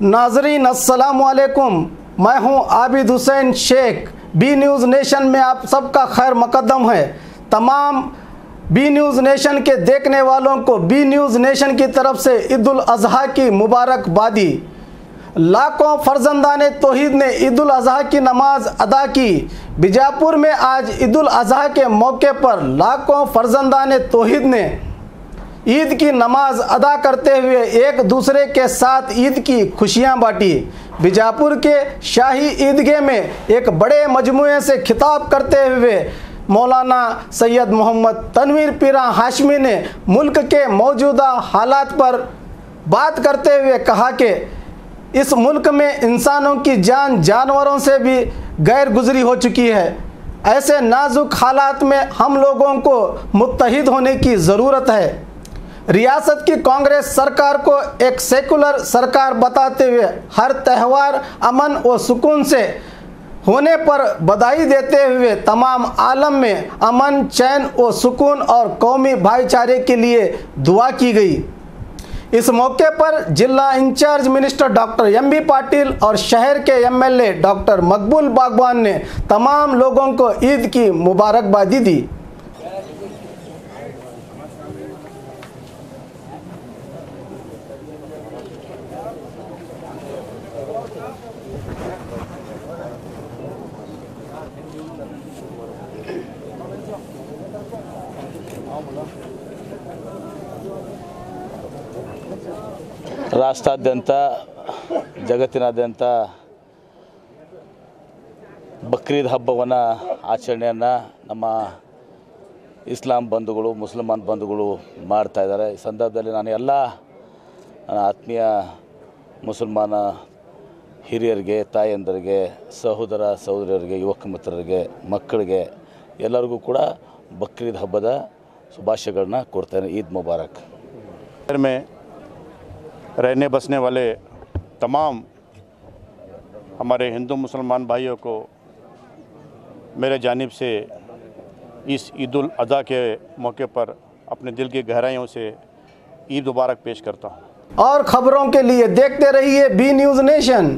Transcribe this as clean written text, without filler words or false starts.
नाजरीन अस्सलाम वालेकुम, मैं हूं Abid Hussain Shaikh. B News Nation में आप सबका खैर मुकद्दम है। तमाम बी न्यूज़ नेशन के देखने वालों को बी न्यूज़ नेशन की तरफ से ईद उल अज़हा की मुबारकबादी। लाखों फर्जंदाने तौहीद ने ईद उल अज़हा की नमाज अदा की। बीजापुर में आज ईद उल अज़हा के मौके पर लाखों फर्जंदाने तौहीद ने ईद की नमाज अदा करते हुए एक दूसरे के साथ ईद की खुशियां बांटी। बीजापुर के शाही ईदगाह में एक बड़े मजमुए से खिताब करते हुए मौलाना सैयद मोहम्मद तनवीर पीरा हाशमी ने मुल्क के मौजूदा हालात पर बात करते हुए कहा कि इस मुल्क में इंसानों की जान जानवरों से भी गैर गुजरी हो चुकी है। ऐसे नाजुक हालात में हम लोगों को मुत्तहिद होने की ज़रूरत है। रियासत की कांग्रेस सरकार को एक सेकुलर सरकार बताते हुए हर त्यौहार अमन व सुकून से होने पर बधाई देते हुए तमाम आलम में अमन, चैन व सुकून और कौमी भाईचारे के लिए दुआ की गई। इस मौके पर जिला in-charge minister doctor M B. Patil और शहर के एमएलए डॉक्टर मकबूल बागवान ने तमाम लोगों को ईद की मुबारकबादी दी। ರಾಷ್ಟ್ರಾದ್ಯಂತ ಜಗತ್ತಿನಾದ್ಯಂತ ಬಕ್ರೀದ್ ಹಬ್ಬವನ್ನು ಆಚರಣೆಯನ್ನು ನಮ್ಮ ಇಸ್ಲಾಂ ಬಂಧುಗಳು ಮುಸಲ್ಮಾನ್ ಬಂಧುಗಳು ಮಾಡ್ತಾ ಇದ್ದಾರೆ। ಈ ಸಂದರ್ಭದಲ್ಲಿ ನಾನು ಎಲ್ಲ ನನ್ನ ಆತ್ಮೀಯ ಮುಸಲ್ಮಾನ ಹಿರಿಯರಿಗೆ, ತಾಯಂದರಿಗೆ, ಸಹೋದರ ಸಹೋದರಿಯರಿಗೆ, ಯುವಕ ಮಿತ್ರರಿಗೆ, ಮಕ್ಕಳಿಗೆ ಎಲ್ಲರಿಗೂ ಕೂಡ ಬಕ್ರೀದ್ ಹಬ್ಬದ ಶುಭಾಶಯಗಳನ್ನ ಕೊಡ್ತೇನೆ। ईद मुबारक। में रहने बसने वाले तमाम हमारे हिंदू मुसलमान भाइयों को मेरे जानिब से इस ईद उल अज़हा के मौके पर अपने दिल की गहराइयों से ईद मुबारक पेश करता हूँ। और खबरों के लिए देखते रहिए बी न्यूज़ नेशन।